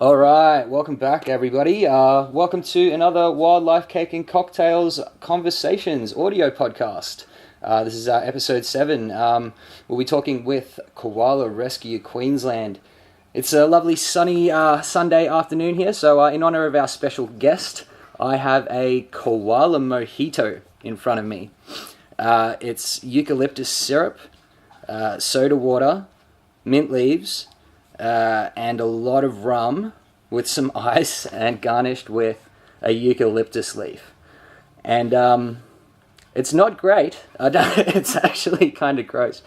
All right, welcome back, everybody. Welcome to another Wildlife Cake and Cocktails Conversations audio podcast. This is episode 7. We'll be talking with Koala Rescue Queensland. It's a lovely sunny Sunday afternoon here, so in honor of our special guest, I have a Koala Mojito in front of me. It's eucalyptus syrup, soda water, mint leaves, and a lot of rum with some ice and garnished with a eucalyptus leaf. And it's not great. It's actually kind of gross.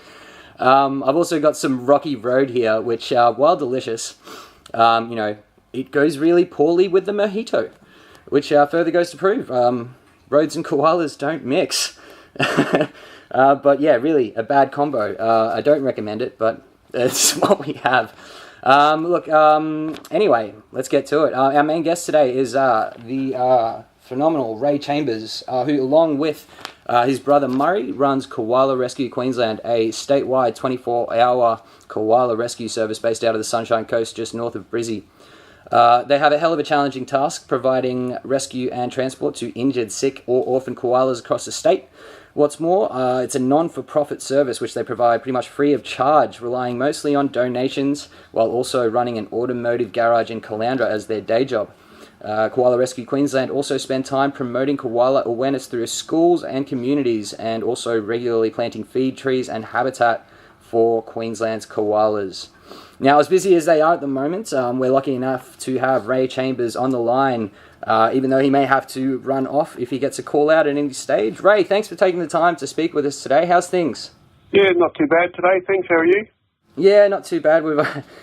I've also got some Rocky Road here, which, while delicious, it goes really poorly with the mojito, which further goes to prove roads and koalas don't mix. But yeah, really a bad combo. I don't recommend it, but it's what we have. Anyway, let's get to it. Our main guest today is the phenomenal Ray Chambers, who, along with his brother Murray, runs Koala Rescue Queensland, a statewide 24-hour koala rescue service based out of the Sunshine Coast just north of Brizzy. They have a hell of a challenging task, providing rescue and transport to injured, sick, or orphaned koalas across the state. What's more, it's a non-for-profit service which they provide pretty much free of charge, relying mostly on donations, while also running an automotive garage in Caloundra as their day job. Koala Rescue Queensland also spend time promoting koala awareness through schools and communities, and also regularly planting feed trees and habitat for Queensland's koalas. Now, as busy as they are at the moment, we're lucky enough to have Ray Chambers on the line, even though he may have to run off if he gets a call out at any stage. Ray, thanks for taking the time to speak with us today. How's things? Yeah, not too bad today. Thanks. How are you? Yeah, not too bad.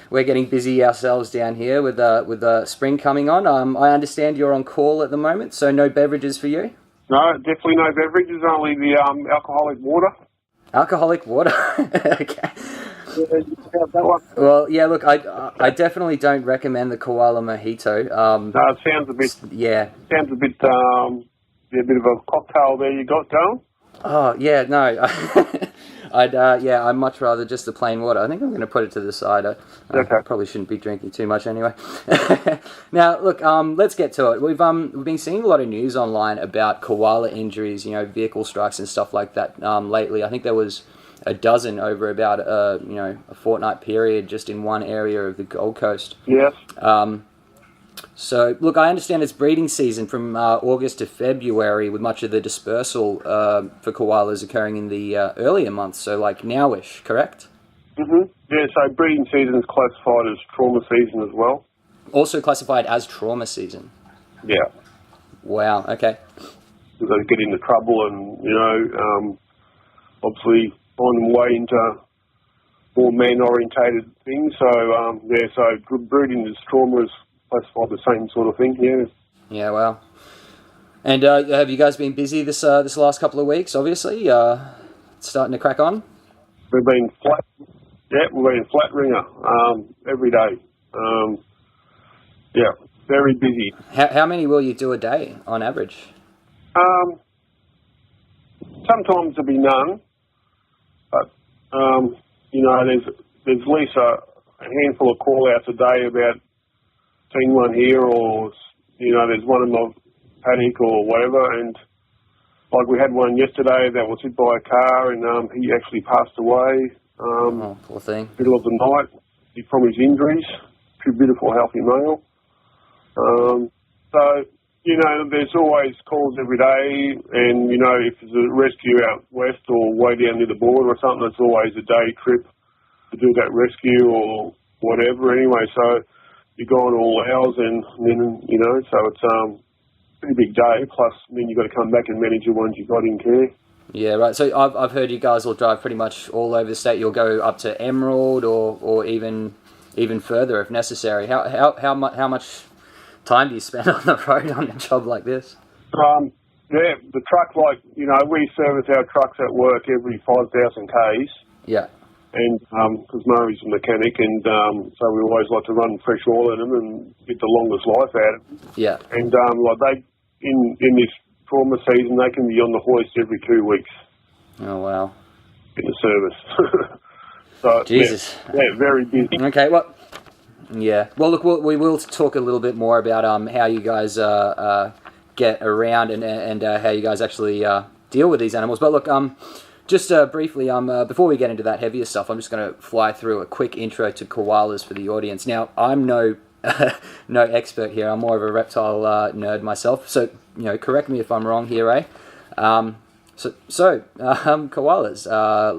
We're getting busy ourselves down here with the spring coming on. I understand you're on call at the moment, so no beverages for you? No, definitely no beverages, only the alcoholic water. Alcoholic water? Okay. Yeah, that one. Well, yeah, look, I definitely don't recommend the Koala Mojito. No, it sounds a bit... Yeah. Sounds a bit a bit of a cocktail there you got going. Oh, yeah, no. I'd much rather just the plain water. I think I'm going to put it to the side. I probably shouldn't be drinking too much anyway. Now, look, let's get to it. We've been seeing a lot of news online about koala injuries, vehicle strikes and stuff like that lately. I think there was a dozen over about a fortnight period just in one area of the Gold Coast. Yes. So, look, I understand it's breeding season from August to February, with much of the dispersal for koalas occurring in the earlier months, so like nowish, correct? Mm-hmm. Yeah, so breeding season is classified as trauma season as well. Also classified as trauma season? Yeah. Wow, okay. So they get into trouble and, obviously on the way into more man-orientated things. So, breeding as trauma is classified the same sort of thing, yeah. Yeah, wow. And have you guys been busy this last couple of weeks, obviously? Starting to crack on? We've been flat ringer every day. Very busy. How many will you do a day on average? Sometimes there'll be none, but there's at least a handful of call-outs a day about seeing one here, or there's one in my paddock or whatever. And like we had one yesterday that was hit by a car, and he actually passed away. Poor thing. Middle of the night from his injuries. Too beautiful, healthy male. There's always calls every day, and if there's a rescue out west or way down near the border or something, it's always a day trip to do that rescue or whatever. Anyway, so you go on all hours, and then so it's a pretty big day. Plus, then you've got to come back and manage the ones you've got in care. Yeah, right. So I've heard you guys will drive pretty much all over the state. You'll go up to Emerald or even further if necessary. How much time do you spend on the road on a job like this? The truck, we service our trucks at work every 5,000 Ks. Yeah. And because Murray's a mechanic, and so we always like to run fresh oil in them and get the longest life out of them. Yeah. And they in this trauma season, they can be on the hoist every 2 weeks. Oh wow. In the service. So Jesus. Yeah, very busy. Okay, well, Yeah. Well, look, we will talk a little bit more about how you guys get around and how you guys actually deal with these animals. But look, just briefly, before we get into that heavier stuff, I'm just going to fly through a quick intro to koalas for the audience. Now, I'm no expert here. I'm more of a reptile nerd myself. So, correct me if I'm wrong here, eh? Koalas,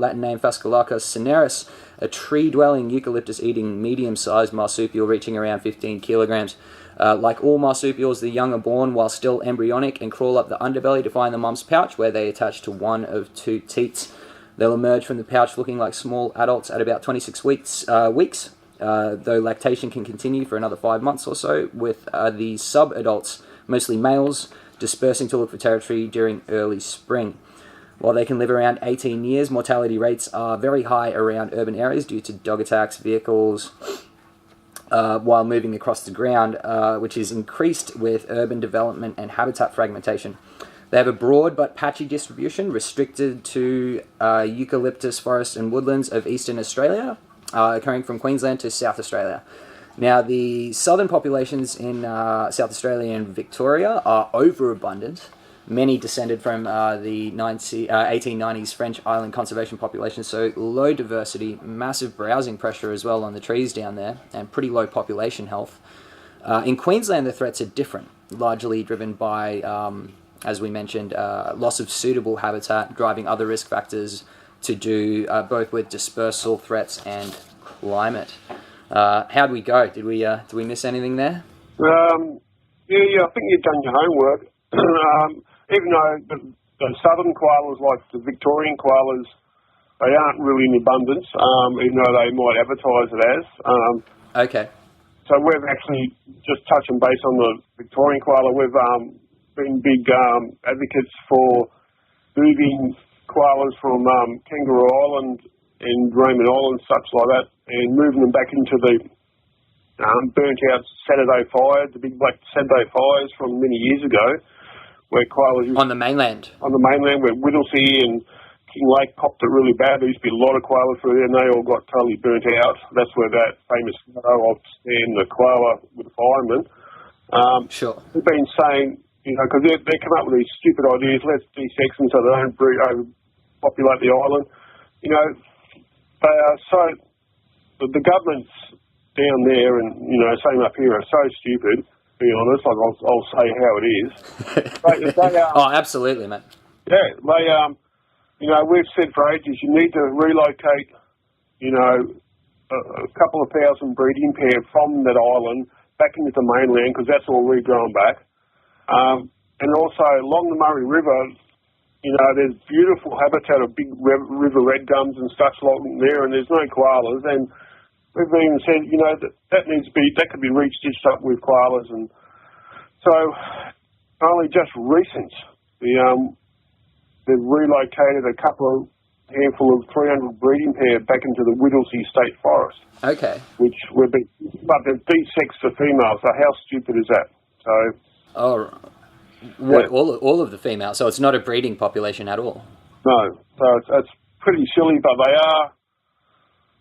Latin name Phascolacus cineris, a tree-dwelling, eucalyptus-eating, medium-sized marsupial reaching around 15 kilograms. Like all marsupials, the young are born while still embryonic and crawl up the underbelly to find the mum's pouch, where they attach to one of two teats. They'll emerge from the pouch looking like small adults at about 26 weeks, though lactation can continue for another 5 months or so, with the sub-adults, mostly males, dispersing to look for territory during early spring. While they can live around 18 years, mortality rates are very high around urban areas due to dog attacks, vehicles, while moving across the ground, which is increased with urban development and habitat fragmentation. They have a broad but patchy distribution, restricted to eucalyptus forests and woodlands of eastern Australia, occurring from Queensland to South Australia. Now, the southern populations in South Australia and Victoria are overabundant, many descended from the 1890s French island conservation population, so low diversity, massive browsing pressure as well on the trees down there, and pretty low population health. In Queensland, the threats are different, largely driven by, as we mentioned, loss of suitable habitat, driving other risk factors to do both with dispersal threats and climate. How'd we go? Did we miss anything there? Yeah, I think you've done your homework. Even though the southern koalas, like the Victorian koalas, they aren't really in abundance, even though they might advertise it as. Okay. So we've actually, just touching base on the Victorian koala, we've been big advocates for moving koalas from Kangaroo Island and Raymond Island, such like that, and moving them back into the burnt out Saturday fires, the big black Saturday fires from many years ago, where koalas on the mainland. On the mainland, where Whittlesea and King Lake popped it really bad. There used to be a lot of koalas through there, and they all got totally burnt out. That's where that famous photo of Stan the koala with the fireman. Sure. We've been saying, because they come up with these stupid ideas, let's de-sex them so they don't overpopulate the island. They are so, the governments down there and, same up here are so stupid, to be honest, like I'll say how it is. Oh, absolutely, mate. Yeah, we've said for ages, you need to relocate, a couple of thousand breeding pair from that island back into the mainland, because that's all regrown back. And also along the Murray River, there's beautiful habitat of big river red gums and stuff along there, and there's no koalas. And we've even said, that could be re-stitched up with koalas. And so only just recent, they've relocated a handful of 300 breeding pair back into the Whittlesea State Forest. Okay. But they've de-sexed the females. So how stupid is that? So. What, yeah. All of the females, so it's not a breeding population at all? No, so it's pretty silly, but they are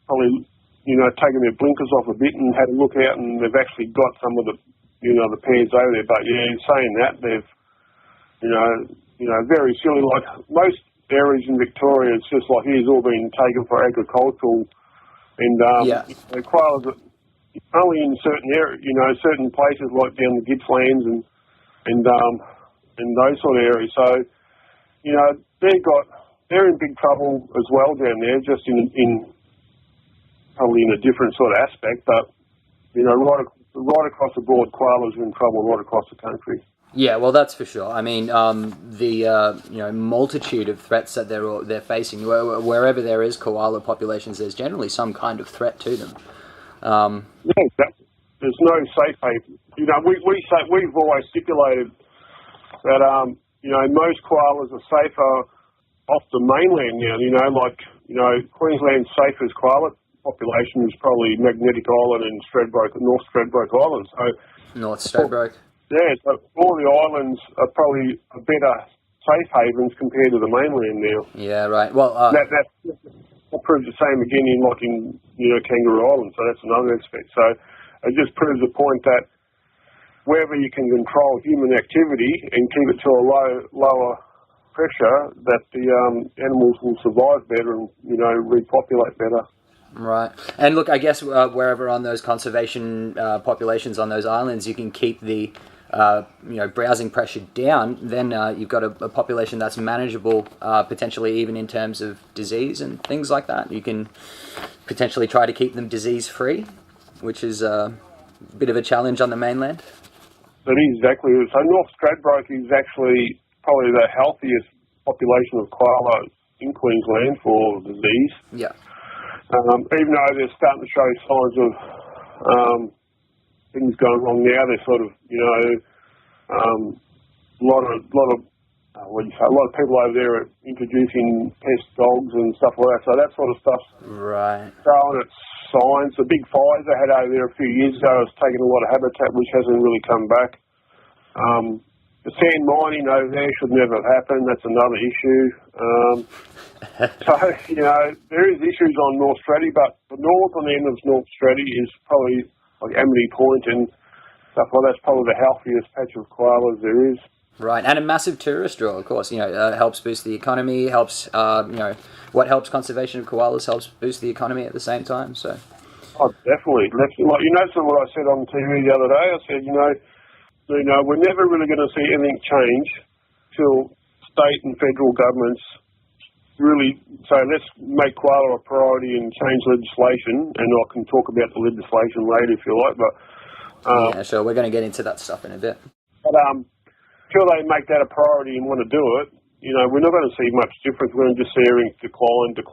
probably, taking their blinkers off a bit and had a look out, and they've actually got some of the, the pairs over there. But yeah, saying that, they've, very silly. Like most areas in Victoria, it's just like it's all been taken for agricultural, and the koalas are only in certain areas, certain places like down the Gippslands and those sort of areas. So, they're in big trouble as well down there, just in probably in a different sort of aspect. But right across the board, koalas are in trouble right across the country. Yeah, well, that's for sure. I mean, the multitude of threats that they're facing, wherever there is koala populations, there's generally some kind of threat to them. Yeah, exactly. There's no safe haven. We've always stipulated that most koalas are safer off the mainland now. Queensland's safest koala population is probably Magnetic Island and North Stradbroke Island. So North Stradbroke. Yeah, so all the islands are probably a better safe havens compared to the mainland now. Yeah, right. Well, that proves the same again in Kangaroo Island. So that's another aspect. So. it just proves the point that wherever you can control human activity and keep it to a lower pressure, that the animals will survive better and, repopulate better. Right. And look, I guess wherever on those conservation populations on those islands, you can keep the browsing pressure down, then you've got a population that's manageable, potentially even in terms of disease and things like that. You can potentially try to keep them disease-free, which is a bit of a challenge on the mainland. That is exactly it. So North Stradbroke is actually probably the healthiest population of koala in Queensland for disease. Yeah. Even though they're starting to show signs of things going wrong now, they're sort of, a lot of people over there are introducing pest dogs and stuff like that. So that sort of stuff's showing its signs. The big fires they had over there a few years ago has taken a lot of habitat, which hasn't really come back. The sand mining over there should never have happened. That's another issue. So, there is issues on North Straddy, but the northern end of North Straddy is probably like Amity Point and stuff like that's probably the healthiest patch of koalas there is. Right, and a massive tourist draw, of course. Helps boost the economy, helps, what helps conservation of koalas helps boost the economy at the same time, so. Oh, definitely. Like, so what I said on TV the other day, I said, we're never really going to see anything change till state and federal governments really say, let's make koala a priority and change legislation, and I can talk about the legislation later if you like, but... yeah, sure, we're going to get into that stuff in a bit. But until they make that a priority and want to do it, we're not going to see much difference. We're going to just see everything decline. But,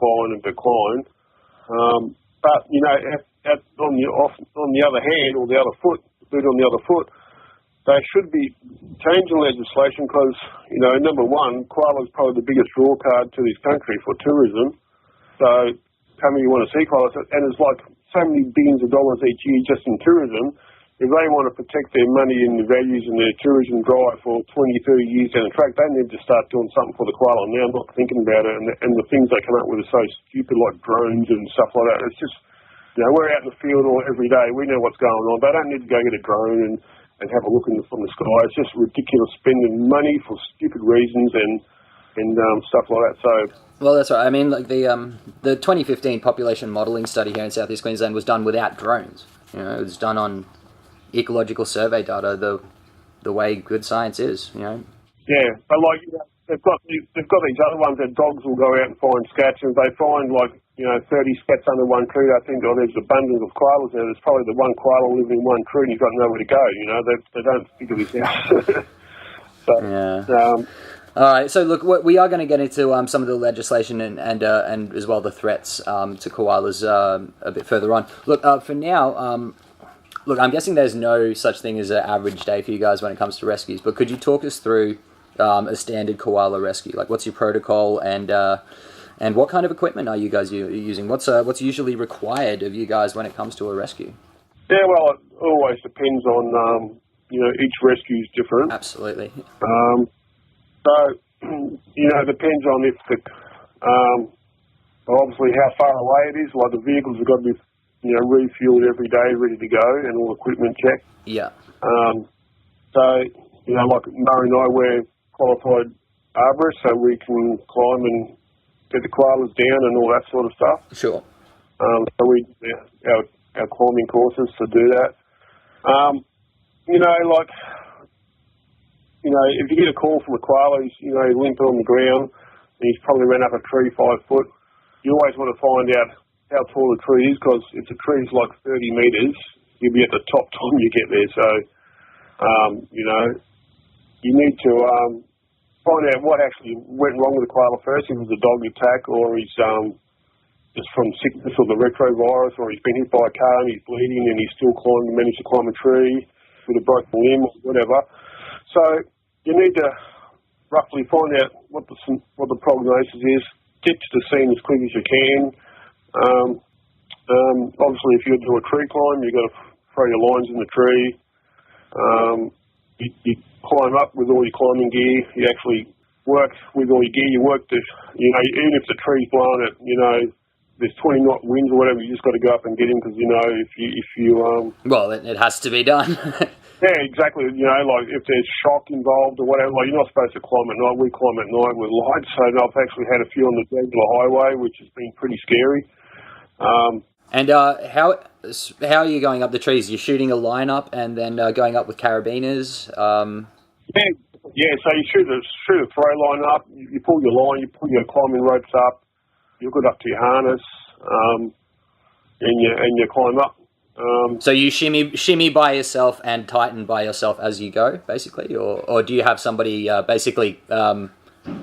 on the other hand, or the other foot, they should be changing legislation because, number one, koala is probably the biggest draw card to this country for tourism. So, how many you want to see koalas? And it's like so many billions of dollars each year just in tourism. If they want to protect their money and their values and their tourism drive for 20, 30 years down the track, they need to start doing something for the koala now, not thinking about it. And the things they come up with are so stupid, like drones and stuff like that. It's just, we're out in the field all every day. We know what's going on. They don't need to go get a drone and have a look from the sky. It's just ridiculous spending money for stupid reasons and stuff like that. So, well, that's right. I mean, like the 2015 population modelling study here in South East Queensland was done without drones. It was done on ecological survey data, the way good science is. Yeah, but they've got these other ones that dogs will go out and find scats, and they find 30 scats under one tree. They think, there's abundance of koalas there. There's probably the one koala living in one tree, and you've got nowhere to go. They don't figure this out. So, yeah. All right. So look, we are going to get into some of the legislation and as well the threats to koalas a bit further on. Look, for now. Look, I'm guessing there's no such thing as an average day for you guys when it comes to rescues, but could you talk us through a standard koala rescue? Like, what's your protocol and what kind of equipment are you guys using? What's usually required of you guys when it comes to a rescue? Yeah, well, it always depends on, each rescue is different. Absolutely. So, it depends on if obviously how far away it is. Like, the vehicles have got to be refueled every day, ready to go, and all equipment checked. Yeah. So, like Murray and I, we're qualified arborists, so we can climb and get the koalas down and all that sort of stuff. Sure. So we our climbing courses to do that. If you get a call from a koala, he's limping on the ground, and he's probably ran up a tree 5 foot. You always want to find out how tall the tree is, because if the tree is like 30 metres, you'll be at the top time you get there. So, you need to find out what actually went wrong with the koala first. If it was a dog attack, or he's just from sickness or the retrovirus, or he's been hit by a car and he's bleeding and he's still managed to climb a tree with a broken limb or whatever. So you need to roughly find out what the prognosis is. Get to the scene as quick as you can. Obviously, if you do a tree climb, you've got to throw your lines in the tree. You climb up with all your climbing gear. You actually work with all your gear. You work even if the tree's blown at, there's 20 knot winds or whatever, you just got to go up and get him because, you know, if you well, it has to be done. yeah, exactly. You know, like if there's shock involved or whatever, like you're not supposed to climb at night. We climb at night with lights, so I've actually had a few on the regular highway, which has been pretty scary. And how are you going up the trees? You're shooting a line up and then going up with carabiners? Yeah. So you shoot a throw line up. You pull your line. You pull your climbing ropes up. You hook it up to your harness, and you climb up. So you shimmy by yourself and tighten by yourself as you go, basically, or do you have somebody basically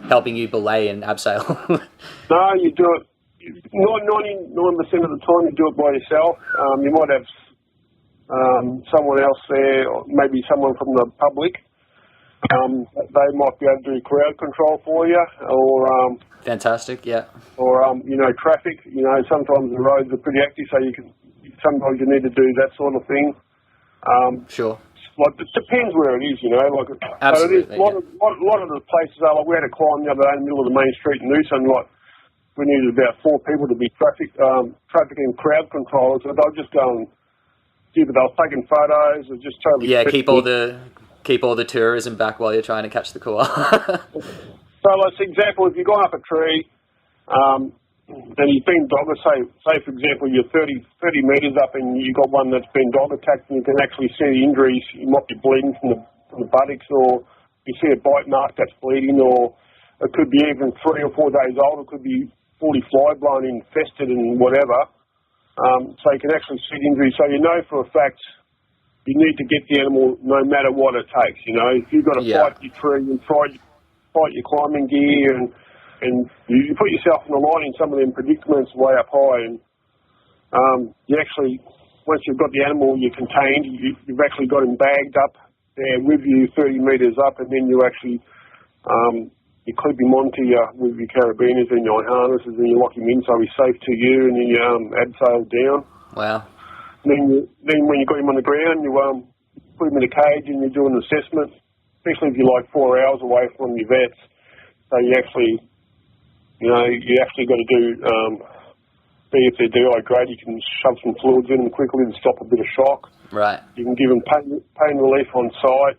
helping you belay and abseil? No, you do it. 99% of the time, you do it by yourself. You might have someone else there, or maybe someone from the public. They might be able to do crowd control for you, or fantastic, yeah. Or you know, traffic. You know, sometimes the roads are pretty active, so you can. Sometimes you need to do that sort of thing. Sure. Like it depends where it is, you know. Like absolutely. But it is, a lot of the places are like we had a climb the other day in the middle of the main street in Noosa, and like we needed about 4 people to be traffic and crowd controllers. So they'll just go and they were taking photos or just totally. Yeah, keep all the tourism back while you're trying to catch the koala. So, like, for example, if you've gone up a tree. And you've been dog, say for example, you're 30 metres up and you've got one that's been dog attacked and you can actually see the injuries. You might be bleeding from the buttocks, or you see a bite mark that's bleeding, or it could be even 3 or 4 days old. It could be fully fly blown, infested and whatever. So you can actually see the injury. So you know for a fact you need to get the animal no matter what it takes. You know, if you've got to fight your tree and fight your climbing gear and you put yourself in the line in some of them predicaments way up high, and you actually, once you've got the animal, you're contained, you've actually got him bagged up there with you 30 metres up, and then you actually, you clip him onto you with your carabiners and your harnesses, and you lock him in so he's safe to you, and then you abseil down. Wow. And then when you got him on the ground, you put him in a cage and you do an assessment, especially if you're like 4 hours away from your vets. So you actually got to do, see if they're dehydrated. You can shove some fluids in them quickly to stop a bit of shock. Right. You can give them pain relief on site.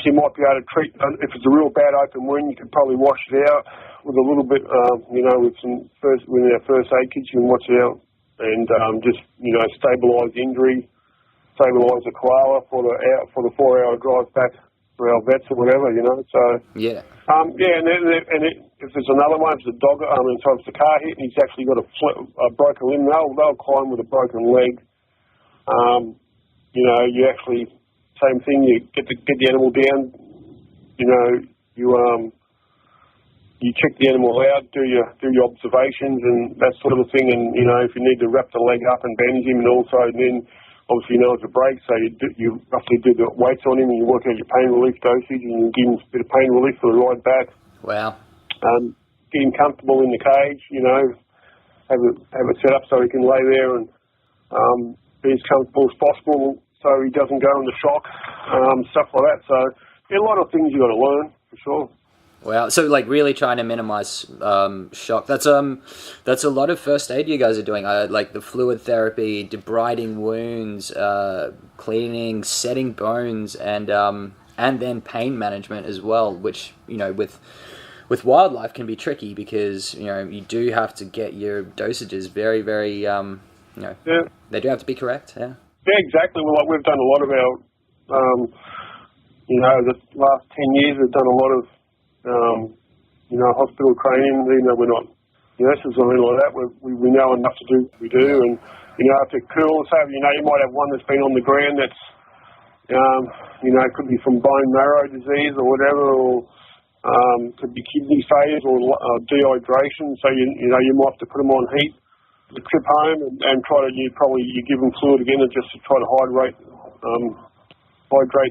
You might be able to treat, if it's a real bad open wound, you could probably wash it out with a little bit, with our first aid kits, you can wash it out and just, stabilise the injury, stabilise the koala for the 4-hour drive back for our vets or whatever, so. Yeah. If there's another one, if it's a dog, so if it's a car hit and he's actually got a broken limb, they'll climb with a broken leg. You actually, same thing, you get the animal down, you check the animal out, do your observations and that sort of a thing, and, if you need to wrap the leg up and bandage him, and also then obviously it's a break, so you roughly do the weights on him and you work out your pain relief dosage and you give him a bit of pain relief for the ride back. Wow. Get him comfortable in the cage, have it set up so he can lay there and be as comfortable as possible so he doesn't go into shock, stuff like that. So a lot of things you got to learn, for sure. Wow. So really trying to minimize shock. That's a lot of first aid you guys are doing. Like the fluid therapy, debriding wounds, cleaning, setting bones, and then pain management as well. Which with wildlife can be tricky because you do have to get your dosages very very they do have to be correct. Yeah. Yeah, exactly. Well, we've done a lot of our the last 10 years we've done a lot of hospital training, even though we're not nurses or anything like that, we know enough to do what we do. And, if they're cool, so, you might have one that's been on the ground that's, it could be from bone marrow disease or whatever, or could be kidney failure or dehydration. So, you might have to put them on heat the trip home and try to, you give them fluid again and just to try to hydrate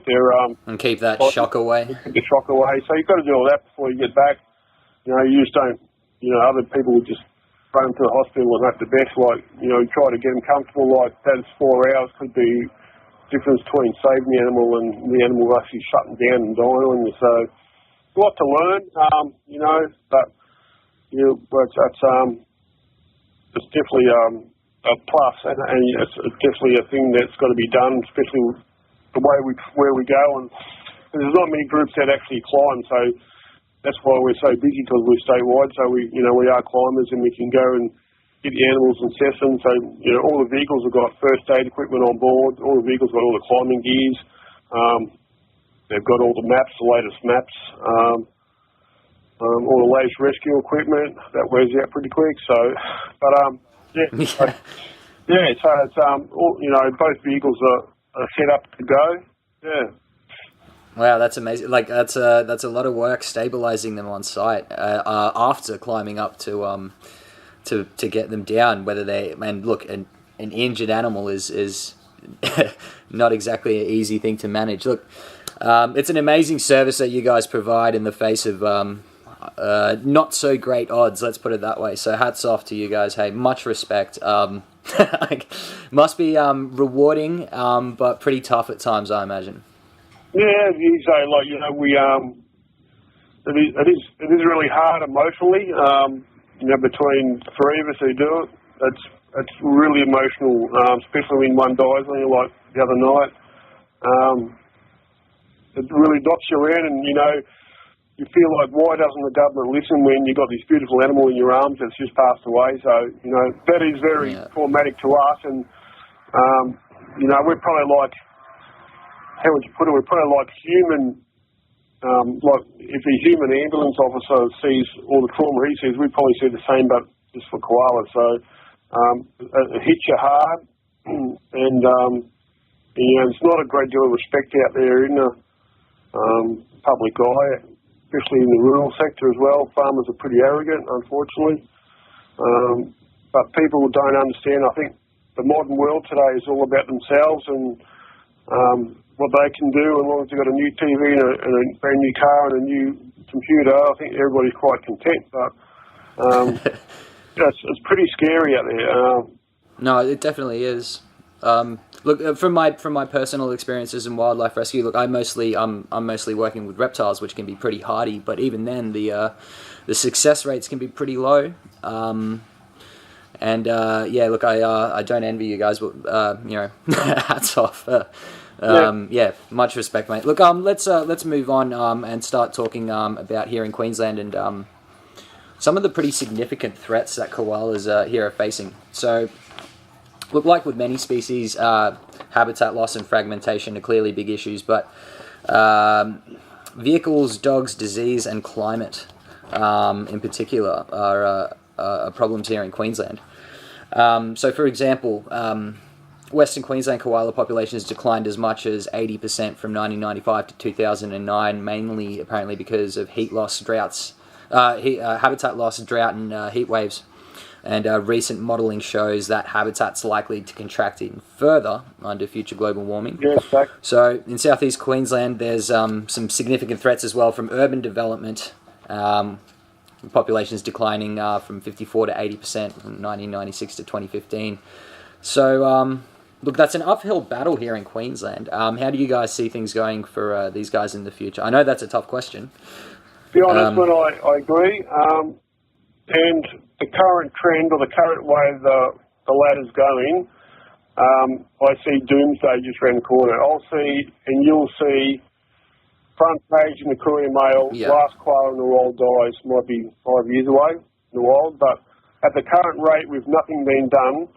their and keep that shock away. Keep the shock away. So you've got to do all that before you get back. You just don't. Other people would just run them to the hospital and hope the best. Like you try to get them comfortable. Like that's 4 hours could be difference between saving the animal and the animal actually shutting down and dying on you. So a lot to learn. But that's it's definitely a plus, and it's definitely a thing that's got to be done, especially the way where we go. And there's not many groups that actually climb, so that's why we're so busy, because we're statewide. So we are climbers, and we can go and get the animals and assess them. So all the vehicles have got first aid equipment on board. All the vehicles got all the climbing gears. They've got all the maps, the latest maps. All the latest rescue equipment that wears out pretty quick. So, but so it's both vehicles are set up to go. Yeah. Wow, that's amazing. Like that's a lot of work stabilizing them on site after climbing up to get them down. Whether an injured animal is not exactly an easy thing to manage. Look, it's an amazing service that you guys provide in the face of not so great odds, let's put it that way. So hats off to you guys. Hey, much respect. Must be rewarding, but pretty tough at times, I imagine. Yeah, you say, we it is really hard emotionally. Between the three of us who do it, it's really emotional, especially when one dies on you, like the other night. It really knocks you around, and you feel like, why doesn't the government listen when you've got this beautiful animal in your arms that's just passed away? So that is very traumatic to us, and we're probably like, how would you put it? We're probably like human. Like if a human ambulance officer sees all the trauma he sees, we probably see the same, but just for koalas. So it hits you hard, and there's not a great deal of respect out there in the public eye, especially in the rural sector as well. Farmers are pretty arrogant, unfortunately, but people don't understand. I think the modern world today is all about themselves and what they can do. As long as they've got a new TV and a brand new car and a new computer, I think everybody's quite content. But it's pretty scary out there. No, it definitely is. Look, from my personal experiences in wildlife rescue, look, I'm mostly working with reptiles, which can be pretty hardy. But even then, the success rates can be pretty low. Look, I don't envy you guys, but hats off. Much respect, mate. Look, let's move on and start talking about here in Queensland and some of the pretty significant threats that koalas here are facing. So, look, like with many species, habitat loss and fragmentation are clearly big issues, but vehicles, dogs, disease, and climate in particular are problems here in Queensland. So, for example, Western Queensland koala population has declined as much as 80% from 1995 to 2009, mainly apparently because of heat loss, droughts, habitat loss, drought, and heat waves. And recent modelling shows that habitat's likely to contract even further under future global warming. Yeah, exactly. So in southeast Queensland, there's some significant threats as well from urban development. Populations declining from 54 to 80% from 1996 to 2015. So, look, that's an uphill battle here in Queensland. How do you guys see things going for these guys in the future? I know that's a tough question. To be honest, I agree. And the current trend, or the current way the ladder's going, I see doomsday just around the corner. You'll see front page in the Courier Mail, last koala in the wild dies, might be 5 years away in the wild, but at the current rate, with nothing being done,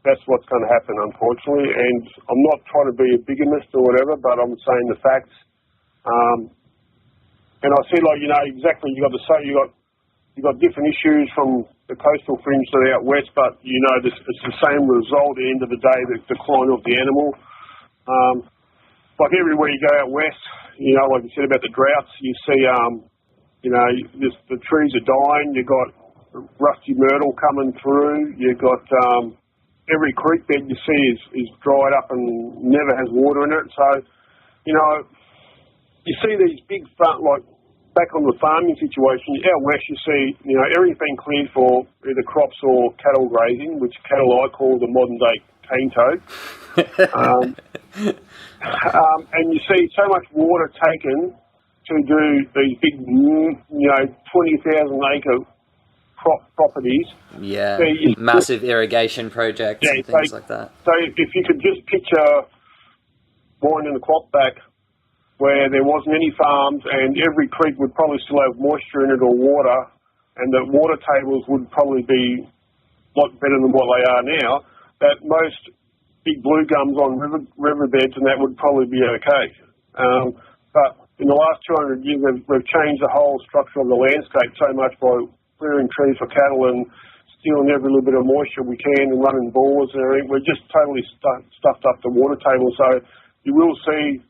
that's what's going to happen, unfortunately. And I'm not trying to be a bigamist or whatever, but I'm saying the facts. And I see, exactly, you got different issues from the coastal fringe to the out west, but it's the same result at the end of the day, the decline of the animal. Like everywhere you go out west, like you said about the droughts, you see, the trees are dying. You've got rusty myrtle coming through. You've got every creek bed you see is dried up and never has water in it. So, you see these big like back on the farming situation. Out west, you see, everything cleared for either crops or cattle grazing, which cattle I call the modern day cane toad. And you see so much water taken to do these big, 20,000 acre properties. Yeah, So massive irrigation projects and things like that. So if you could just picture winding the clock back where there wasn't any farms and every creek would probably still have moisture in it or water, and the water tables would probably be a lot better than what they are now, that most big blue gums on riverbeds and that would probably be okay. But in the last 200 years, we've changed the whole structure of the landscape so much by clearing trees for cattle and stealing every little bit of moisture we can and running bores and everything. We're just totally stuffed up the water table. So you will see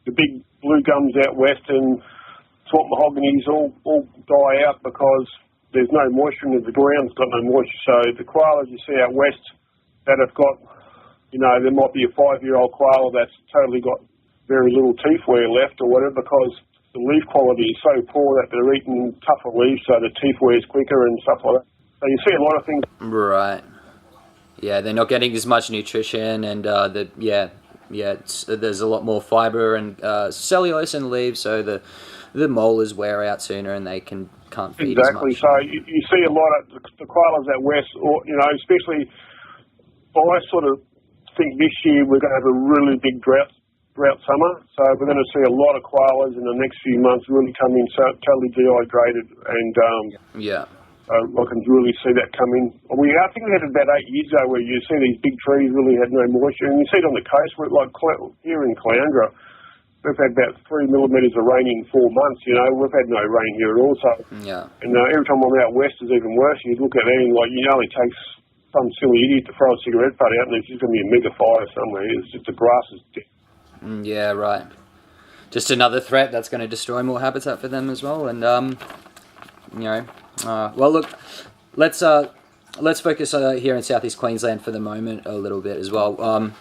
the big blue gums out west and swamp mahoganies all die out because there's no moisture in it. The ground's got no moisture. So the koalas you see out west that have got, there might be a 5-year-old koala that's totally got very little teeth wear left or whatever because the leaf quality is so poor that they're eating tougher leaves so the teeth wears quicker and stuff like that. So you see a lot of things. Right. Yeah, they're not getting as much nutrition and there's a lot more fibre and cellulose in the leaves, so the molars wear out sooner and they can't feed as much. Exactly. So you see a lot of the koalas out west, or, especially I sort of think this year we're going to have a really big drought summer. So we're going to see a lot of koalas in the next few months really come in totally dehydrated and I can really see that coming. I think we had it about 8 years ago where you see these big trees really had no moisture, and you see it on the coast. Like here in Caloundra, we've had about 3 millimetres of rain in 4 months. We've had no rain here at all. So, and every time I'm out west, it's even worse. You look at it and it only takes some silly idiot to throw a cigarette butt out, and there's just going to be a mega fire somewhere. It's just the grass is dead. Yeah, right. Just another threat that's going to destroy more habitat for them as well. And well, look, let's focus here in southeast Queensland for the moment a little bit as well.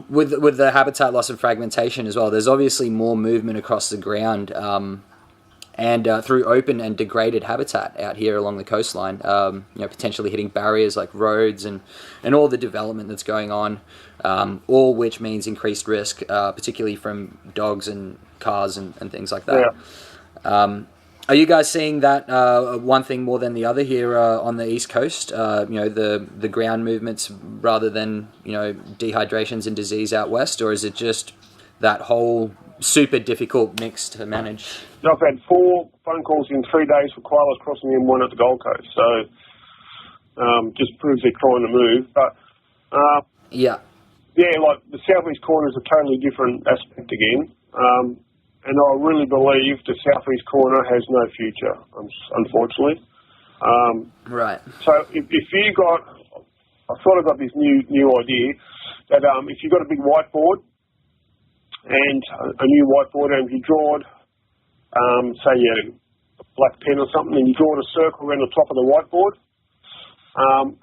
With the habitat loss and fragmentation as well, there's obviously more movement across the ground and through open and degraded habitat out here along the coastline. Potentially hitting barriers like roads and all the development that's going on, all which means increased risk, particularly from dogs and cars and things like that. Yeah. Are you guys seeing that one thing more than the other here on the East Coast? The ground movements rather than dehydrations and disease out west, or is it just that whole super difficult mix to manage? I've had 4 phone calls in 3 days for koalas crossing the M1 at the Gold Coast, so just proves they're trying to move. But like the southeast corner is a totally different aspect again. And I really believe the southeast corner has no future, unfortunately. Right. So if you I sort of got this new idea that if you've got a big whiteboard and a new whiteboard, and if you draw it, say a black pen or something, and you draw a circle around the top of the whiteboard,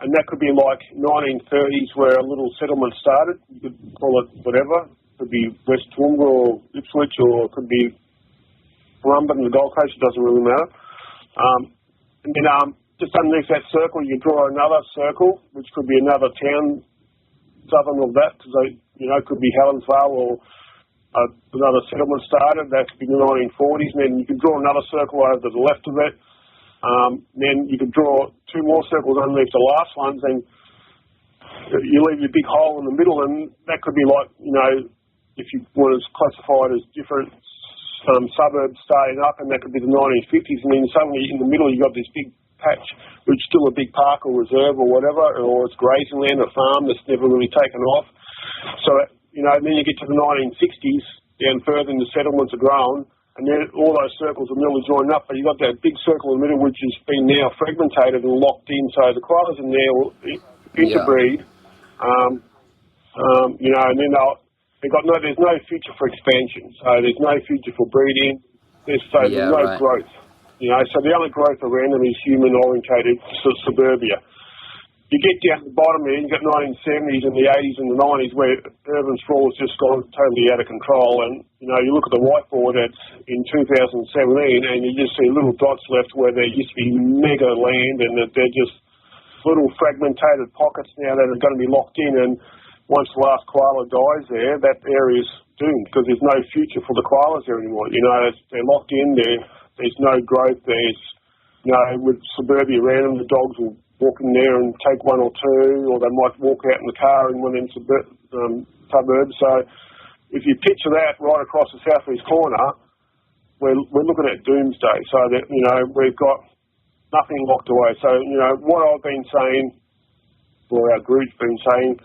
and that could be like 1930s where a little settlement started. You could call it whatever. Could be West Toowoomba or Ipswich, or it could be Currumbin and the Gold Coast. It doesn't really matter. And then just underneath that circle, you draw another circle, which could be another town southern of that, because it could be Helensvale or another settlement started. That could be the 1940s. And then you could draw another circle over to the left of it. Then you could draw 2 more circles underneath the last ones, and you leave your big hole in the middle, and that could be like, if you want to classify it as different suburbs starting up, and that could be the 1950s, and then suddenly in the middle you've got this big patch, which is still a big park or reserve or whatever, or it's grazing land, a farm that's never really taken off. So, and then you get to the 1960s, down further and the settlements are grown, and then all those circles are nearly joined up, but you've got that big circle in the middle, which has been now fragmented and locked in, so the koalas are now interbreed, and then there's no future for expansion, so there's no future for breeding, there's no growth, so the only growth around them is human-orientated suburbia. You get down to the bottom here, you've got 1970s and the 80s and the 90s where urban sprawl has just gone totally out of control, and you look at the whiteboard in 2017 and you just see little dots left where there used to be mega land, and that they're just little fragmented pockets now that are going to be locked in, and once the last koala dies there, that area's doomed because there's no future for the koalas there anymore. They're locked in there. There's no growth. There's with suburbia around them, the dogs will walk in there and take one or two, or they might walk out in the car in one of them suburbs. So if you picture that right across the southeast corner, we're looking at doomsday. So that, we've got nothing locked away. So, what I've been saying, or our group's been saying,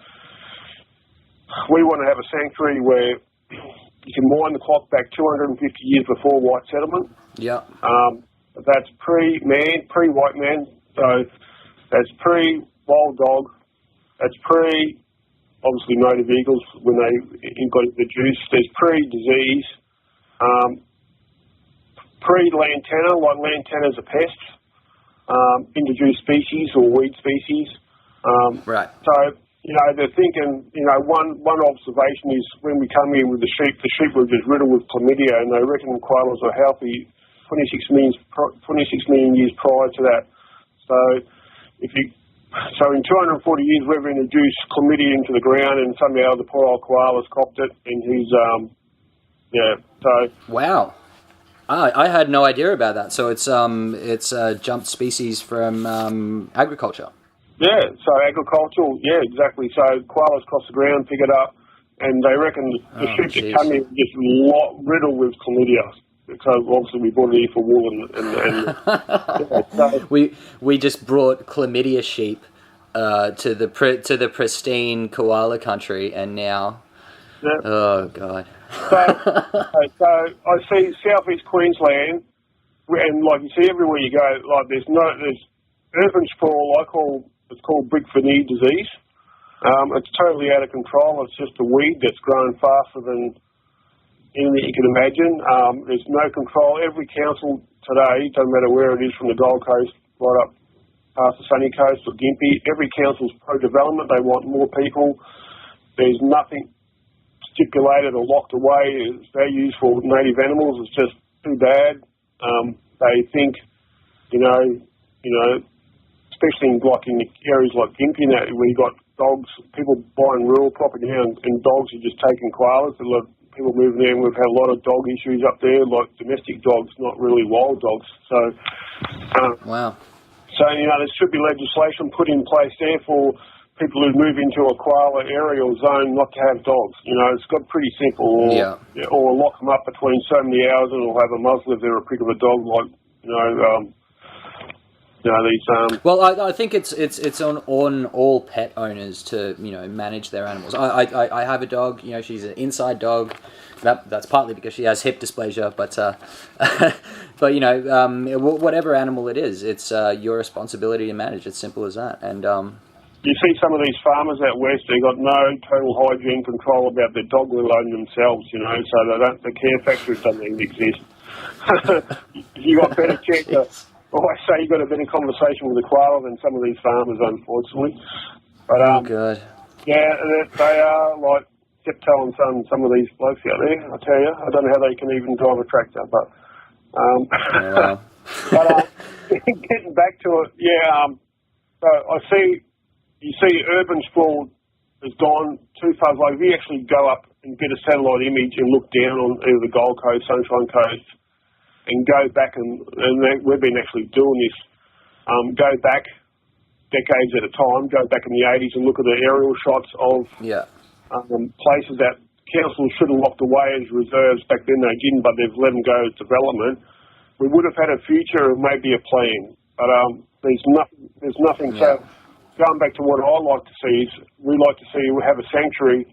we want to have a sanctuary where you can wind the clock back 250 years before white settlement. Yeah. That's pre-man, pre-white man. So that's pre-wild dog. That's obviously motor vehicles when they got introduced. There's pre-disease. Pre-lantana, like lantanas are pests. Introduced species or weed species. Right. So, they're thinking, one observation is when we come in with the sheep were just riddled with chlamydia, and they reckon koalas are healthy 26 million years prior to that. So, in 240 years, we've introduced chlamydia into the ground, and somehow the poor old koala's copped it, and he's, Wow. I had no idea about that. So it's a jumped species from agriculture. Yeah, so agricultural, yeah, exactly. So koalas cross the ground, pick it up, and they reckon the sheep that come in just riddled with chlamydia. So obviously we brought it here for wool and we just brought chlamydia sheep to the pristine koala country, and now oh god. So I see southeast Queensland, and like you see everywhere you go, like there's urban sprawl. It's called brick veneer disease. It's totally out of control. It's just a weed that's growing faster than anything you can imagine. There's no control. Every council today, doesn't matter where it is, from the Gold Coast right up past the Sunny Coast or Gympie, every council's pro-development. They want more people. There's nothing stipulated or locked away as values for native animals. It's just too bad. They think, especially in areas like Gympie, where you got dogs, people buying rural property now, and dogs are just taking koalas. A lot of people moving there, and we've had a lot of dog issues up there, like domestic dogs, not really wild dogs. So, wow. So, there should be legislation put in place there for people who move into a koala area or zone not to have dogs. It's got pretty simple. Or lock them up between so many hours, and we'll have a muzzle if they're a prick of a dog, well, I think it's on all pet owners to manage their animals. I have a dog. She's an inside dog. That's partly because she has hip dysplasia, but whatever animal it is, it's your responsibility to manage. It's simple as that. And you see some of these farmers out west, they've got no total hygiene control about their dog, let alone themselves. So the care factor doesn't even exist. You got better check. I say you got a better conversation with the koala than some of these farmers, unfortunately. But oh god. Yeah, they are like tiptoeing some of these blokes out there. I tell you, I don't know how they can even drive a tractor. But getting back to it, so you see urban sprawl has gone too far. Like if you actually go up and get a satellite image and look down on either the Gold Coast, Sunshine Coast, and go back, and we've been actually doing this, go back decades at a time, go back in the 80s and look at the aerial shots of places that councils should have locked away as reserves. Back then they didn't, but they've let them go as development. We would have had a future of maybe a plan, but there's nothing. So going back to what I like to see is we have a sanctuary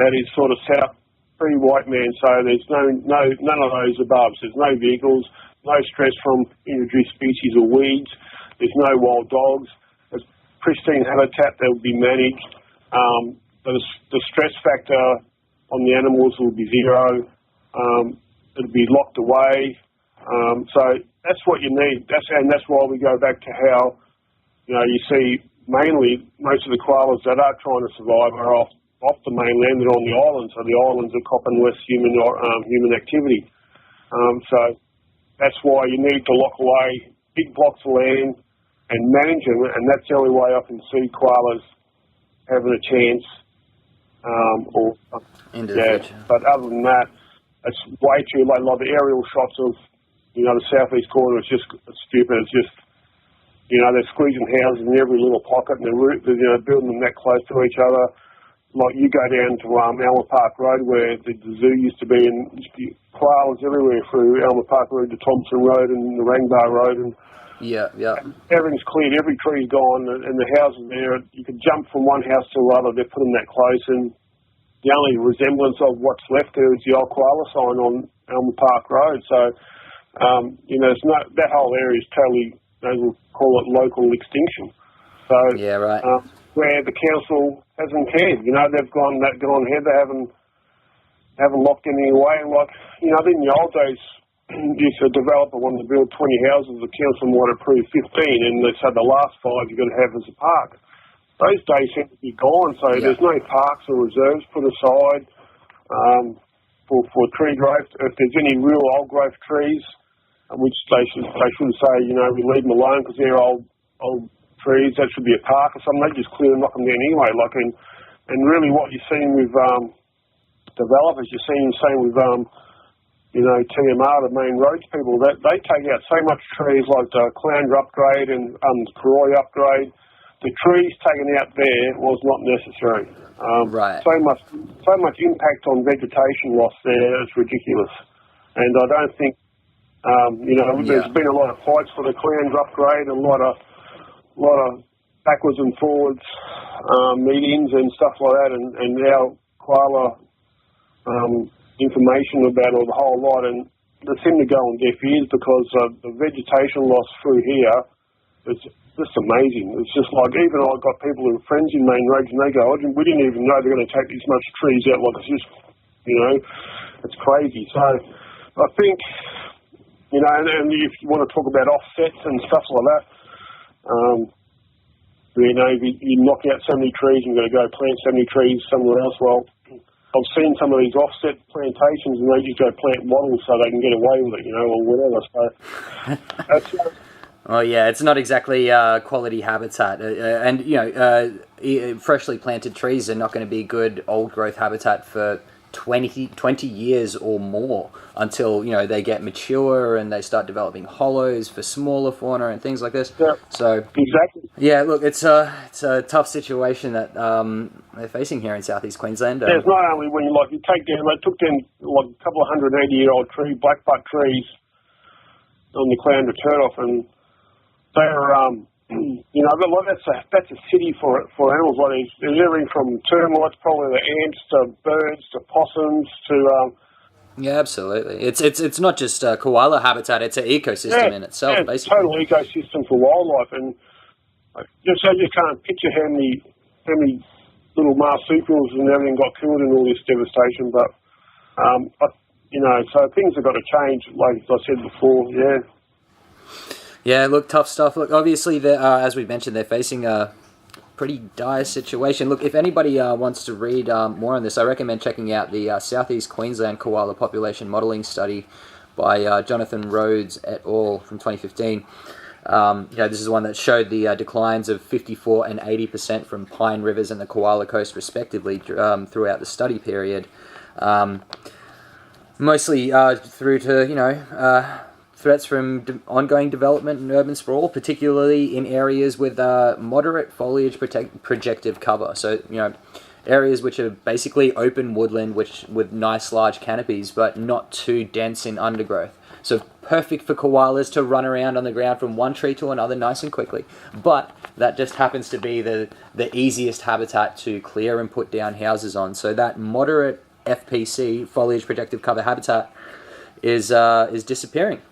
that is sort of set up pre-white man, so there's none of those above. There's no vehicles, no stress from introduced species or weeds. There's no wild dogs. There's pristine habitat that will be managed. The stress factor on the animals will be zero. It'll be locked away. So that's what you need. That's why we go back to how you see mainly most of the koalas that are trying to survive are off the mainland. They're on the islands, so the islands are copping less human activity. So that's why you need to lock away big blocks of land and manage them, and that's the only way I can see koalas having a chance. But other than that, it's way too late. Like the aerial shots of the southeast corner is just stupid. It's just, they're squeezing houses in every little pocket, and they're building them that close to each other. Like you go down to Alma Park Road where the zoo used to be, and there used to be koalas everywhere through Alma Park Road to Thompson Road and the Rangbar Road, and everything's cleared, every tree's gone, and the houses there, you could jump from one house to the other. They put them that close, and the only resemblance of what's left there is the old koala sign on Alma Park Road. So, it's not, that whole area is totally, they will call it local extinction. So, where the council hasn't cared, they've gone ahead, they haven't locked anything away. And in the old days, if a developer wanted to build 20 houses, the council might approve 15, and they said the last 5 you've got to have as a park. Those days seem to be gone, so there's no parks or reserves put aside for tree growth. If there's any real old growth trees, which they should say, we leave them alone because they're old trees, that should be a park or something. They just clear and knock them down anyway. And really what you're seeing with developers, you're seeing the same with TMR, the main roads people, that they take out so much trees like the Clounder upgrade and Karoi upgrade. The trees taken out there was not necessary. So much impact on vegetation loss there, it's ridiculous. And I don't think, there's been a lot of fights for the Clounder upgrade, a lot of backwards and forwards meetings and stuff like that, and our koala information about the whole lot, and they seem to go on deaf ears because the vegetation loss through here is just amazing. It's just like, even I've got people who are friends in main roads, and they go, we didn't even know they're going to take this much trees out. It's just, it's crazy. So I think, and if you want to talk about offsets and stuff like that, if you knock out so many trees, you've got to go plant so many trees somewhere else. Well, I've seen some of these offset plantations, and they just go plant wattles so they can get away with it, or whatever. So that's. Oh yeah, it's not exactly quality habitat, and freshly planted trees are not going to be good old growth habitat for 20 years or more until they get mature and they start developing hollows for smaller fauna and things like this. Yeah, so exactly. Yeah, look, it's a tough situation that they're facing here in southeast Queensland. It's not only when you take down, they took down a couple of 180-year-old blackbutt trees on the Clounder turnoff, and they're that's a city for animals. There's everything from termites, probably the ants, to birds, to possums, to. Yeah, absolutely. It's not just koala habitat; it's an ecosystem in itself, basically. It's a total ecosystem for wildlife, and I just can't picture how many little marsupials and everything got killed in all this devastation. But so things have got to change, like I said before. Yeah. Yeah, look, tough stuff. Look, obviously, as we mentioned, they're facing a pretty dire situation. Look, if anybody wants to read more on this, I recommend checking out the Southeast Queensland Koala Population Modelling Study by Jonathan Rhodes et al. From 2015. This is one that showed the declines of 54% and 80% from Pine Rivers and the Koala Coast, respectively, throughout the study period. Mostly through to, threats from ongoing development and urban sprawl, particularly in areas with moderate foliage projective cover. So, areas which are basically open woodland with nice large canopies, but not too dense in undergrowth. So perfect for koalas to run around on the ground from one tree to another nice and quickly. But that just happens to be the easiest habitat to clear and put down houses on. So that moderate FPC, foliage protective cover habitat, is disappearing.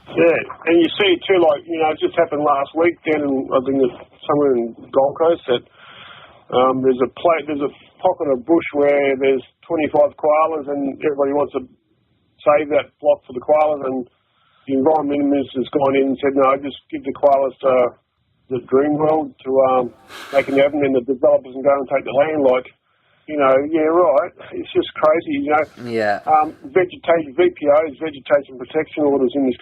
Yeah, and you see too, it just happened last week down in, I think it's somewhere in Gold Coast, that there's a pocket of bush where there's 25 koalas, and everybody wants to save that block for the koalas, and the environment minister has gone in and said, no, just give the koalas to the dream world to make an avenue, and the developers can go and take the land. Yeah, right. It's just crazy, Yeah. Vegetation VPOs, vegetation protection orders in this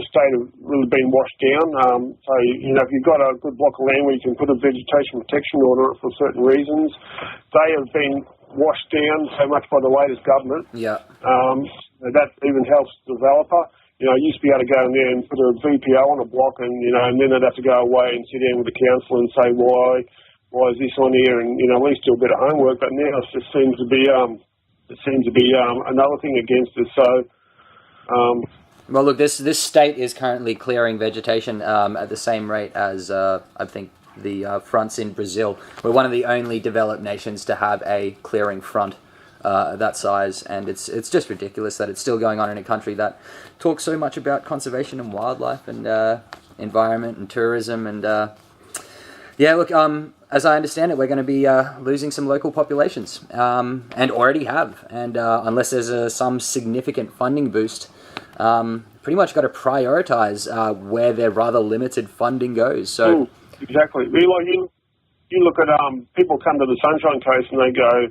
state have really been washed down. So if you've got a good block of land where you can put a vegetation protection order for certain reasons, they have been washed down so much by the latest government. Yeah. That even helps the developer. I used to be able to go in there and put a VPO on a block, and and then they'd have to go away and sit down with the council and say why is this on here, and at least do a bit of homework. But now it just seems to be another thing against us. So. Well, look, this state is currently clearing vegetation at the same rate as I think the fronts in Brazil. We're one of the only developed nations to have a clearing front that size, and it's just ridiculous that it's still going on in a country that talks so much about conservation and wildlife and environment and tourism. And look, as I understand it, we're going to be losing some local populations, and already have. And unless there's some significant funding boost, pretty much got to prioritise where their rather limited funding goes. So exactly. You look at people come to the Sunshine Coast and they go,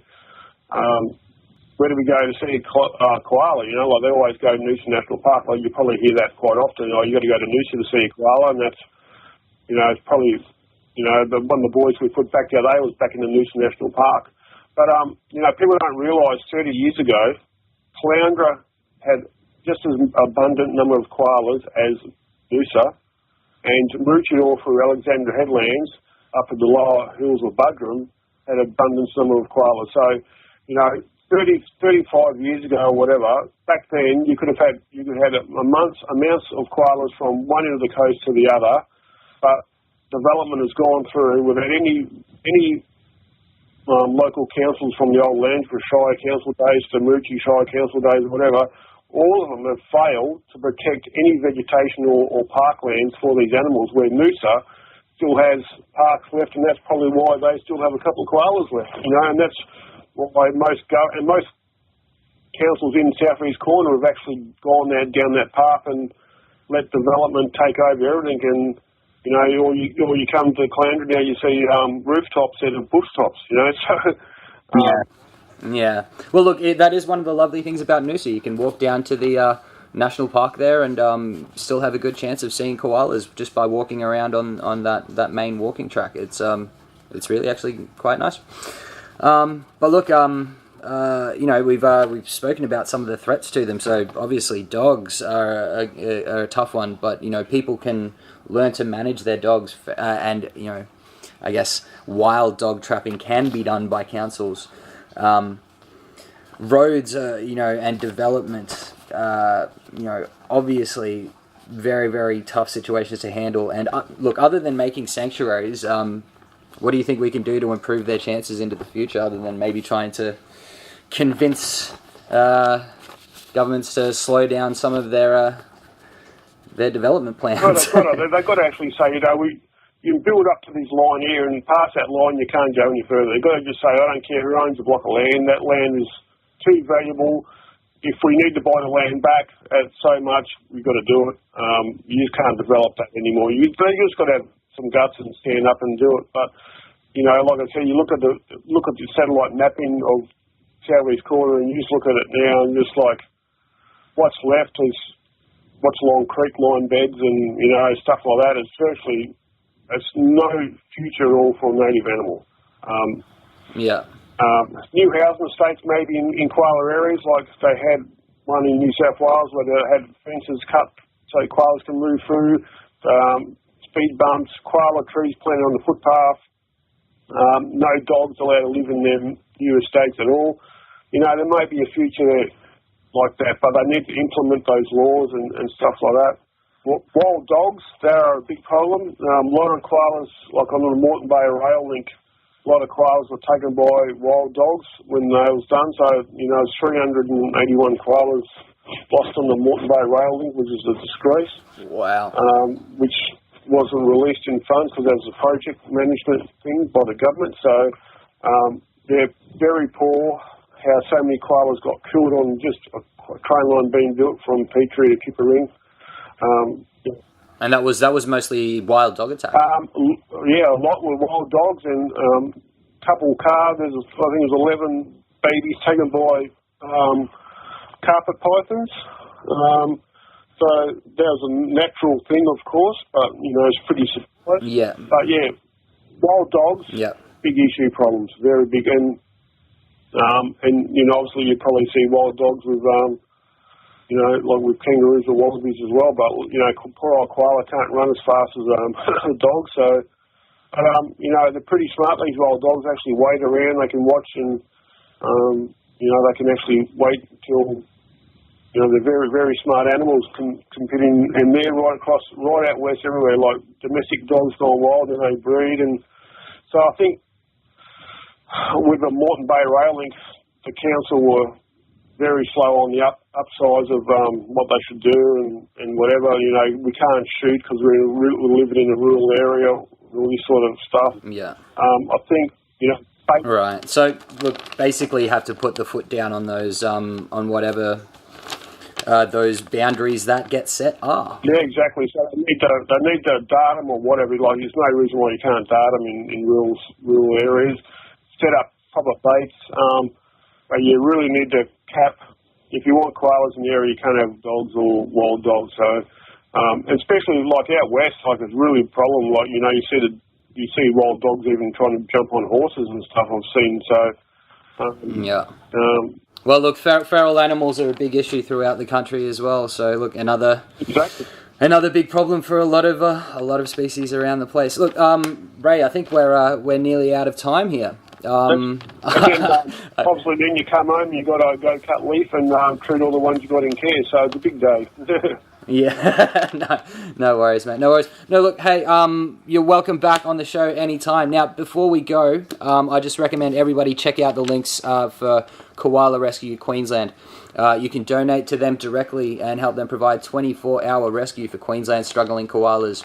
where do we go to see koala? Like they always go to Noosa National Park. Like you probably hear that quite often. You got to go to Noosa to see a koala, and that's it's probably one of the boys we put back the other day was back in the Noosa National Park. But people don't realise 30 years ago, Caloundra had just as abundant number of koalas as Noosa, and Maroochydore through Alexandra Headlands up at the lower hills of Buderim had abundant number of koalas. So, 35 years ago or whatever, back then you could have had amounts of koalas from one end of the coast to the other, but development has gone through without any local councils from the old Landsborough Shire Council days to Maroochydore Shire Council days or whatever. All of them have failed to protect any vegetation or parklands for these animals, where Noosa still has parks left, and that's probably why they still have a couple of koalas left, and that's why most councils in South East Corner have actually gone down that path and let development take over everything. And or you come to Caloundra now, you see rooftops instead of bush tops. Yeah. Well, look, that is one of the lovely things about Noosa. You can walk down to the national park there and still have a good chance of seeing koalas just by walking around on that main walking track. It's really actually quite nice. But look, we've spoken about some of the threats to them. So obviously, dogs are a tough one. But people can learn to manage their dogs, and I guess wild dog trapping can be done by councils. Roads, and development, obviously very, very tough situations to handle. And look, other than making sanctuaries, what do you think we can do to improve their chances into the future, other than maybe trying to convince governments to slow down some of their development plans? They've got to actually say, you build up to this line here, and past that line you can't go any further. They've got to just say, I don't care who owns a block of land, that land is too valuable. If we need to buy the land back at so much, we've got to do it. You just can't develop that anymore. You just got to have some guts and stand up and do it. But, like I said, you look at the satellite mapping of South East Corner, and you just look at it now and just like, what's left is what's along creek line beds and, stuff like that. It's no future at all for a native animal. New housing estates maybe in koala areas, like they had one in New South Wales where they had fences cut so koalas can move through, speed bumps, koala trees planted on the footpath, no dogs allowed to live in their new estates at all. There may be a future like that, but they need to implement those laws and stuff like that. Wild dogs, they're a big problem. A lot of koalas, like on the Moreton Bay rail link, a lot of koalas were taken by wild dogs when that was done. So, 381 koalas lost on the Moreton Bay rail link, which is a disgrace. Wow. Which wasn't released in funds because that was a project management thing by the government. So, they're very poor how so many koalas got killed on just a train line being built from Petrie to Kippa Ring. And that was mostly wild dog attack? Yeah, a lot were wild dogs, and couple calves. I think it was 11 babies taken by carpet pythons. So that was a natural thing, of course, but, it's pretty surprising. Yeah. But, yeah, wild dogs, big issue problems, very big. And obviously you probably see wild dogs with you know, like with kangaroos or wallabies as well. But, you know, poor old koala can't run as fast as a dog. So, but, you know, they're pretty smart, these wild dogs. Actually wait around. They can watch and, you know, they can actually wait until, you know, they're very, very smart animals competing. And they're right out west everywhere, like domestic dogs gone wild and they breed. And so I think with the Moreton Bay Rail Link, the council were very slow on the upsize of what they should do and whatever. You know, we can't shoot because we're living in a rural area, all this sort of stuff. Yeah. I think, you know... Right. So, look, basically you have to put the foot down on those, on whatever those boundaries that get set are. Yeah, exactly. So they need to data them or whatever. Like, there's no reason why you can't data them in rural areas. Set up proper baits. But you really need to cap, if you want koalas in the area, you can't have dogs or wild dogs. So, especially like out west, like it's really a problem. Like, you know, you see wild dogs even trying to jump on horses and stuff. I've seen. So, yeah. Well, look, feral animals are a big issue throughout the country as well. So, look, another big problem for a lot of species around the place. Look, Ray, I think we're nearly out of time here. Obviously, then you come home, you got to go cut leaf and treat all the ones you got in care. So it's a big day. Yeah, no worries, mate. No worries. No, look, hey, you're welcome back on the show anytime. Now, before we go, I just recommend everybody check out the links for Koala Rescue Queensland. You can donate to them directly and help them provide 24-hour rescue for Queensland struggling koalas.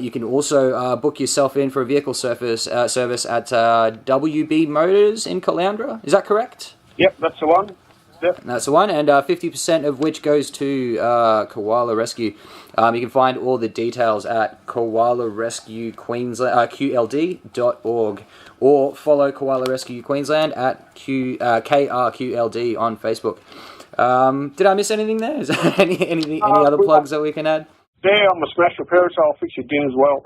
You can also book yourself in for a vehicle service at WB Motors in Caloundra. Is that correct? Yep, that's the one. Yep. That's the one, and 50% of which goes to Koala Rescue. You can find all the details at Koala Rescue Queensland, QLD.org, or follow Koala Rescue Queensland at KRQLD on Facebook. Did I miss anything there? Is there any other plugs that we can add? Yeah, I'm a smash repairer, so I'll fix your din as well.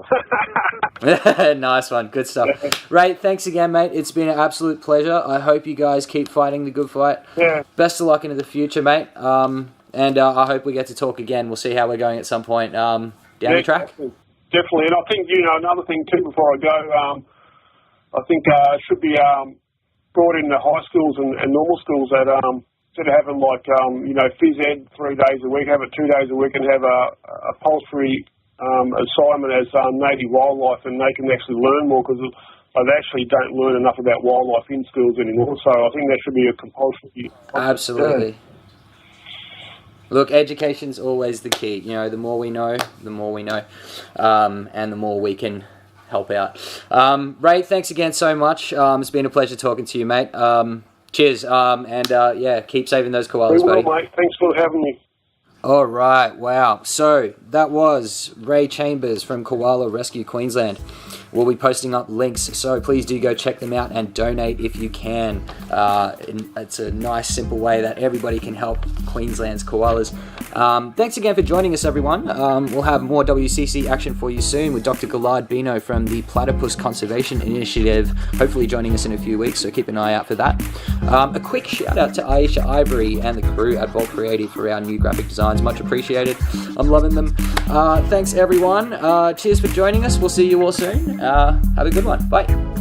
Nice one. Good stuff. Yeah. Ray, thanks again, mate. It's been an absolute pleasure. I hope you guys keep fighting the good fight. Yeah. Best of luck into the future, mate. And I hope we get to talk again. We'll see how we're going at some point down the track. Definitely. And I think, you know, another thing too before I go, I think it should be brought into high schools and normal schools that... instead of having like, you know, phys ed 3 days a week, have it 2 days a week and have a upholstery assignment as native wildlife, and they can actually learn more because they actually don't learn enough about wildlife in schools anymore. So I think that should be a compulsory. Absolutely. Yeah. Look, education's always the key. You know, the more we know, and the more we can help out. Ray, thanks again so much. It's been a pleasure talking to you, mate. Cheers, yeah, keep saving those koalas, buddy. Mate. Thanks for having me. All right, wow. So that was Ray Chambers from Koala Rescue Queensland. We'll be posting up links, so please do go check them out and donate if you can. It's a nice, simple way that everybody can help Queensland's koalas. Thanks again for joining us, everyone. We'll have more WCC action for you soon with Dr. Gillard Bino from the Platypus Conservation Initiative, hopefully joining us in a few weeks, so keep an eye out for that. A quick shout out to Aisha Ivory and the crew at Bolt Creative for our new graphic designs. Much appreciated. I'm loving them. Thanks, everyone. Cheers for joining us. We'll see you all soon. Have a good one. Bye.